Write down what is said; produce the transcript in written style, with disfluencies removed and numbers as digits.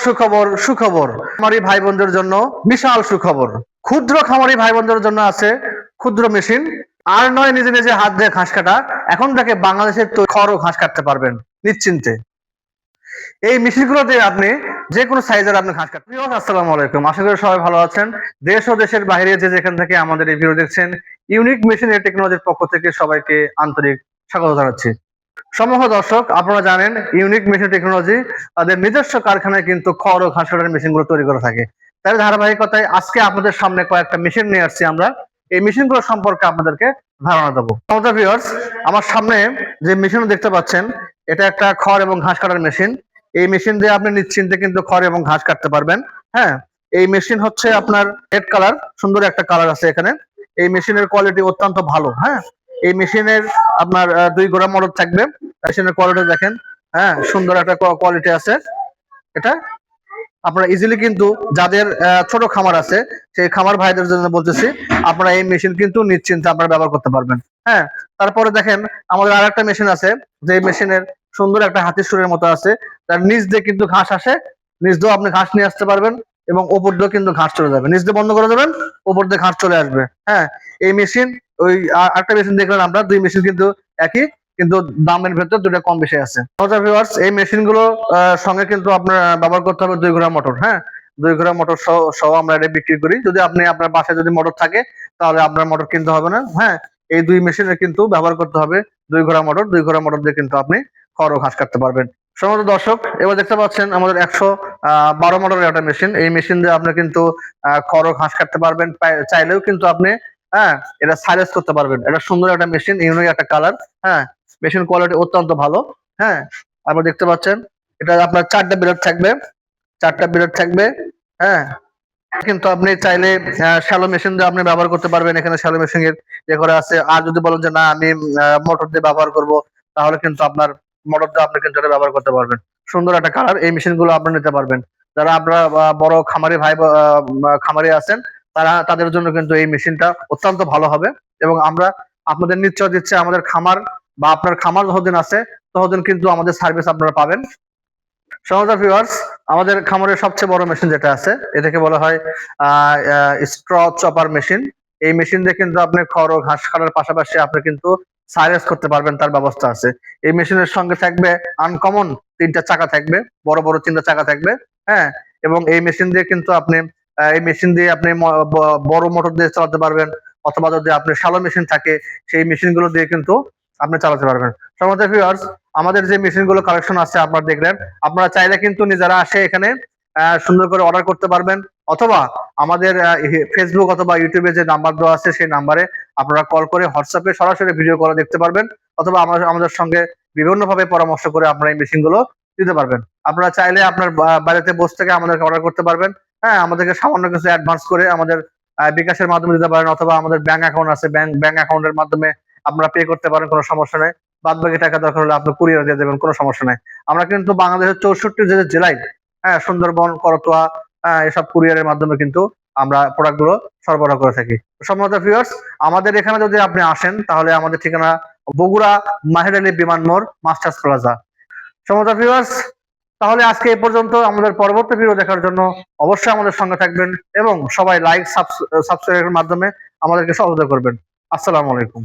সুখবর সুখবর খামারি ভাই বোনদের জন্য বিশাল সুখবর। ক্ষুদ্র খামারি ভাই বোনদের জন্য আছে ক্ষুদ্র মেশিন। আর নয় নিজে নিজে হাত দিয়ে ঘাস কাটা, এখন থেকে বাংলাদেশের খড় ঘাস কাটতে পারবেন নিশ্চিন্তে। এই মেশিনগুলো দিয়ে আপনি যে কোনো সাইজের আপনি ঘাস কাটতে। আসসালামু আলাইকুম, আশা করি সবাই ভালো আছেন। দেশ ও দেশের বাইরে যে যেখান থেকে আমাদের এই ভিডিও দেখছেন, ইউনিক মেশিন টেকনোলজির পক্ষ থেকে সবাইকে আন্তরিক স্বাগত জানাচ্ছি। সম্মানিত দর্শক, আপনারা জানেন ইউনিক মেশিন টেকনোলজি তাদের নিজস্ব কারখানায় কিন্তু খড় ও ঘাস কাটার মেশিনগুলো তৈরি করে থাকে। তার ধারাবাহিকতায় আজকে আপনাদের সামনে কয়েকটা মেশিন নিয়ে আসছি আমরা। এই মেশিনগুলো সম্পর্কে আপনাদেরকে ধারণা দেবো। আমাদের ভিউয়ার্স, আমার সামনে যে মেশিন দেখতে পাচ্ছেন, এটা একটা খড় এবং ঘাস কাটার মেশিন। এই মেশিন দিয়ে আপনি নিশ্চিন্তে কিন্তু খড় এবং ঘাস কাটতে পারবেন। হ্যাঁ, এই মেশিন হচ্ছে আপনার রেড কালার, সুন্দর একটা কালার আছে এখানে। এই মেশিনের কোয়ালিটি অত্যন্ত ভালো। হ্যাঁ, এই মেশিনের আপনার 2 গোড়া মোটর থাকবে। মেশিনের কোয়ালিটি দেখেন, হ্যাঁ সুন্দর একটা কোয়ালিটি আছে। এটা আপনারা ইজিলি কিন্তু যাদের ছোট খামার আছে সেই খামার ভাইদের জন্য বলতেছি, আপনারা এই মেশিন কিন্তু নিশ্চিন্তে আপনারা ব্যবহার করতে পারবেন। হ্যাঁ, তারপরে দেখেন আমাদের আর একটা মেশিন আছে, যে মেশিনের সুন্দর একটা হাতির সুরের মতো আছে। তার নিচ দিয়ে কিন্তু ঘাস আসে, নিচ দিয়েও আপনি ঘাস নিয়ে আসতে পারবেন এবং ওপর দিয়েও কিন্তু ঘাস চলে যাবে। নিচ দিয়ে বন্ধ করে দেবেন, ওপর দিয়ে ঘাস চলে আসবে। হ্যাঁ, এই মেশিন ওই একটা মেশিন দেখলেন আমরা, 2 মেশিন কিন্তু একই, কিন্তু দামের ভেতর দুটো কম বেশি আছে। এই মেশিন গুলো সঙ্গে কিন্তু আপনার ব্যবহার করতে হবে 2 ঘোড়া মোটর। হ্যাঁ, 2 ঘোড়া মোটর সহ আমরা এটা বিক্রি করি। যদি আপনি আপনার বাসায় যদি মোটর থাকে তাহলে আপনার মোটর কিনতে হবে না। হ্যাঁ, এই 2 মেশিনে কিন্তু ব্যবহার করতে হবে 2 ঘোড়া মোটর। 2 ঘোড়া মোটর দিয়ে কিন্তু আপনি খড় ও ঘাস কাটতে পারবেন। সম্মানিত দর্শক, এবার দেখতে পাচ্ছেন আমাদের 112 মোটরের একটা মেশিন। এই মেশিন দিয়ে আপনি কিন্তু খড় ও ঘাস কাটতে পারবেন। চাইলেও কিন্তু আপনি এটা সাইলেজ করতে পারবেন। এটা সুন্দর একটা মেশিন, ইউনিক একটা কালার। হ্যাঁ, মেশিন কোয়ালিটি অত্যন্ত ভালো। হ্যাঁ, আপনারা দেখতে পাচ্ছেন এটা আপনার 4টা ব্লেড থাকবে, 4টা ব্লেড থাকবে। হ্যাঁ, কিন্তু আপনি চাইলে শ্যালো মেশিন দিয়ে আপনি ব্যবহার করতে পারবেন। এখানে শ্যালো মেশিন এর ইয়ে করা আছে। আর যদি বলেন যে না আমি মোটর দিয়ে ব্যবহার করব, তাহলে কিন্তু আপনার মোটর দিয়ে আপনি কিন্তু এটা ব্যবহার করতে পারবেন। সুন্দর একটা কালার। এই মেশিন গুলো আপনি নিতে পারবেন। যারা আপনারা বড় খামারি ভাই খামারি আছেন, তাদের জন্য কিন্তু এই মেশিনটা অত্যন্ত ভালো হবে। এবং আমরা আপনাদের নিশ্চয় দিচ্ছে, আমাদের খামার বা আপনার খামার যতদিন আছে ততদিন কিন্তু আমাদের সার্ভিস আপনারা পাবেন। সম্মানিত ভিউয়ার্স, আমাদের খামারের সবচেয়ে বড় মেশিন যেটা আছে, এটাকে বলা হয় স্ট্র চপার মেশিন। এই মেশিন দিয়ে কিন্তু আপনি খড় ও ঘাস কাটার পাশাপাশি আপনি কিন্তু সাইলেজ করতে পারবেন, তার ব্যবস্থা আছে। এই মেশিনের সঙ্গে থাকবে আনকমন 3টা চাকা থাকবে, বড় বড় 3টা চাকা থাকবে। হ্যাঁ, এবং এই মেশিন দিয়ে কিন্তু আপনি বড় মোটর দিয়ে চালাতে পারবেন, অথবা যদি আপনার শ্যালো মেশিন থাকে সেই মেশিনগুলো দিয়ে কিন্তু আপনি চালাতে পারবেন। সম্মানিত ভিউয়ার্স, আমাদের যে মেশিনগুলো কালেকশন আছে আপনারা দেখলেন। আপনারা চাইলে কিন্তু নিজেরা আসে এখানে সুন্দর করে অর্ডার করতে পারবেন, অথবা আমাদের ফেসবুক অথবা ইউটিউবে যে নাম্বার দেওয়া আছে সেই নাম্বারে আপনারা কল করে হোয়াটসঅ্যাপে সরাসরি ভিডিও কলে দেখতে পারবেন, অথবা আমাদের সঙ্গে বিভিন্নভাবে পরামর্শ করে আপনারা এই মেশিনগুলো দিতে পারবেন। আপনারা চাইলে আপনার বাড়িতে বসে থেকে আমাদেরকে অর্ডার করতে পারবেন। হ্যাঁ, আমাদেরকে সামান্য কিছু অ্যাডভান্স করে আমাদের বিকাশের মাধ্যমে দিতে পারেন, অথবা আমাদের ব্যাংক অ্যাকাউন্ট আছে, ব্যাংক অ্যাকাউন্টের মাধ্যমে আপনারা পে করতে পারেন, কোনো সমস্যা নেই। বাদ বাকি টাকা দরকার হলে আপনি কুরিয়ার দিয়ে দেবেন, কোনো সমস্যা নাই। আমরা কিন্তু বাংলাদেশের 64 জেলায়, হ্যাঁ সুন্দরবন, করতোয়া, এসব কুরিয়ারের মাধ্যমে কিন্তু আমরা প্রোডাক্ট গুলো সরবরাহ করে থাকি। সম্মানিত ভিউয়ার্স, আমাদের এখানে যদি আপনি আসেন তাহলে আমাদের ঠিকানা বগুড়া মাহের আলী বিমান মোড়, মাস্টার্স প্লাজা। সম্মানিত ভিউয়ার্স, তাহলে আজকে এই পর্যন্ত। আমাদের পরবর্তী ভিডিও দেখার জন্য অবশ্যই আমাদের সঙ্গে থাকবেন এবং সবাই লাইক সাবস্ক্রাইবের মাধ্যমে আমাদেরকে সহযোগিতা করবেন। আসসালামু আলাইকুম।